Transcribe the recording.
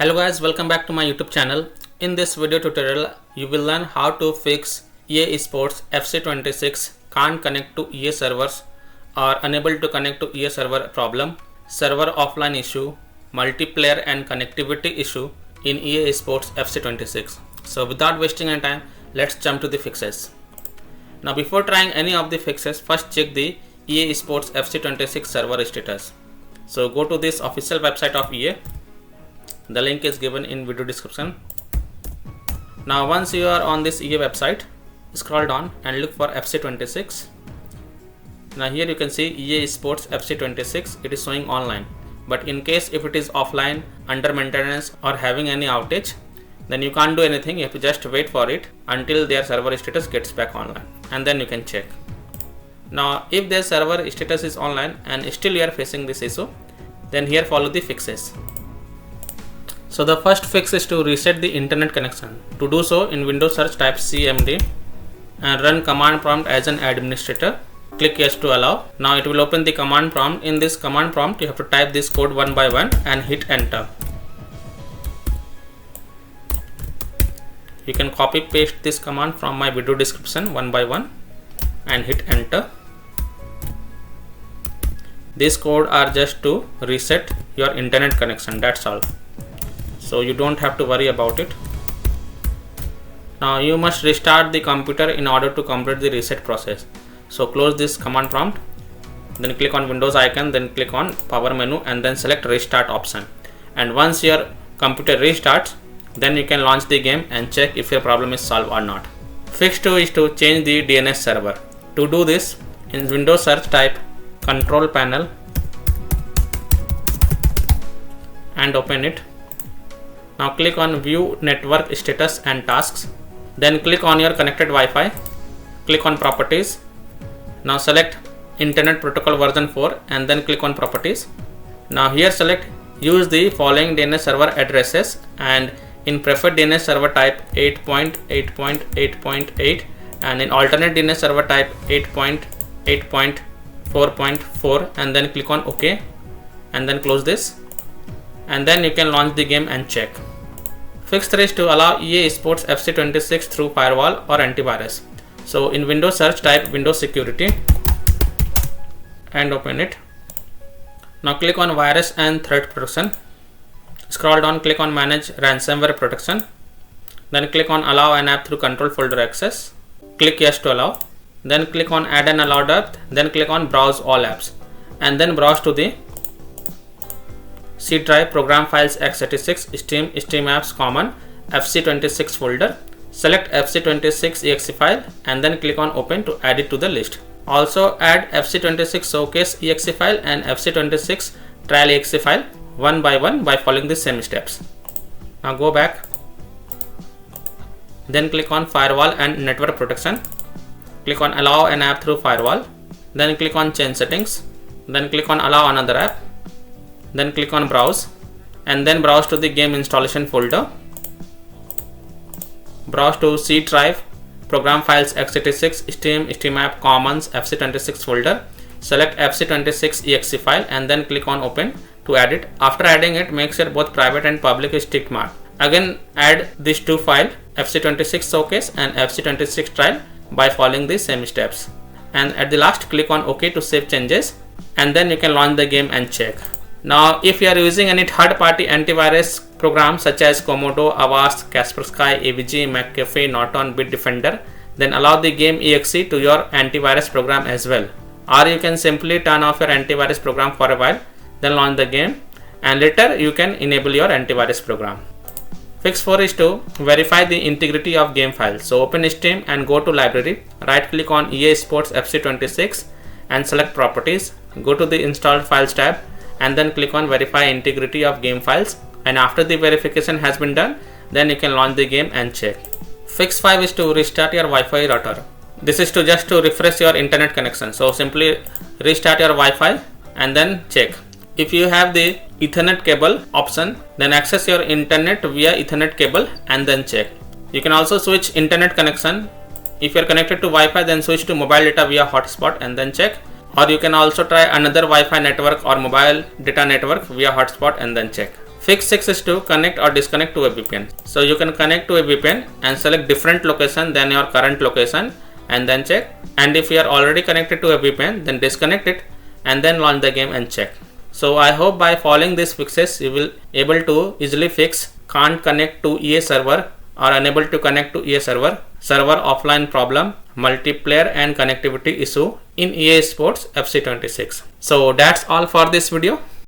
Hello guys, welcome back to my YouTube channel. In this video tutorial, you will learn how to fix EA Sports FC26 can't connect to EA servers or unable to connect to EA server problem, server offline issue, multiplayer and connectivity issue in EA Sports FC26. So without wasting any time, let's jump to the fixes. Now before trying any of the fixes, first check the EA Sports FC26 server status. So go to this official website of EA. The link is given in video description. Now once you are on this EA website, scroll down and look for FC26. Now here you can see EA Sports FC26, it is showing online. But in case if it is offline, under maintenance or having any outage, then you can't do anything. You have to just wait for it until their server status gets back online, and then you can check. Now if their server status is online and still you are facing this issue, then here follow the fixes. So the first fix is to reset the internet connection. To do so, in Windows search type cmd and run command prompt as an administrator. Click yes to allow. Now it will open the command prompt. In this command prompt, you have to type this code one by one and hit enter. You can copy paste this command from my video description one by one and hit enter. These code are just to reset your internet connection, that's all. So you don't have to worry about it. Now you must restart the computer in order to complete the reset process. So close this command prompt, then click on Windows icon, then click on power menu and then select restart option. And once your computer restarts, then you can launch the game and check if your problem is solved or not. Fix 2 is to change the DNS server. To do this, in Windows search type control panel and open it. Now click on view network status and tasks. Then click on your connected Wi-Fi. Click on properties. Now select internet protocol version 4 and then click on properties. Now here select use the following DNS server addresses and in preferred DNS server type 8.8.8.8 and in alternate DNS server type 8.8.4.4 and then click on OK and then close this, and then you can launch the game and check. Fix 3 is to allow EA Sports FC26 through Firewall or antivirus. So in Windows search type Windows Security and open it. Now click on virus and threat protection. Scroll down, click on manage ransomware protection. Then click on allow an app through control folder access. Click yes to allow. Then click on add an allowed app. Then click on browse all apps and then browse to the C drive program files x86 steam apps common fc26 folder. Select fc26 exe file and then click on open to add it to the list. Also add fc26 showcase exe file and fc26 trial exe file one by one by following the same steps. Now go back, then click on firewall and network protection. Click on allow an app through firewall, then click on change settings, then click on allow another app, then click on browse and then browse to the game installation folder. Browse to C drive program files x86 steam app commons fc26 folder. Select fc26 exe file and then click on open to add it. After adding it, make sure both private and public is tick marked. Again add these two files fc26 showcase and fc26 trial by following the same steps, and at the last click on OK to save changes, and then you can launch the game and check. Now if you are using any third-party antivirus programs such as Komodo, Avast, Kaspersky, AVG, McAfee, Norton, Bitdefender, then allow the game exe to your antivirus program as well. Or you can simply turn off your antivirus program for a while, then launch the game, and later you can enable your antivirus program. Fix 4 is to verify the integrity of game files. So open Steam and go to library, right click on EA Sports FC26 and select properties, go to the installed files tab and then click on verify integrity of game files, and after the verification has been done, then you can launch the game and check. Fix 5 is to restart your Wi-Fi router. This is just to refresh your internet connection. So simply restart your Wi-Fi and then check. If you have the Ethernet cable option, then access your internet via Ethernet cable and then check. You can also switch internet connection. If you are connected to Wi-Fi, then switch to mobile data via hotspot and then check. Or you can also try another Wi-Fi network or mobile data network via hotspot and then check. Fix 6 is to connect or disconnect to a VPN. So you can connect to a VPN and select different location than your current location and then check. And if you are already connected to a VPN, then disconnect it and then launch the game and check. So I hope by following these fixes you will able to easily fix can't connect to EA server or unable to connect to EA server offline problem, multiplayer and connectivity issue in EA Sports FC 26. So that's all for this video.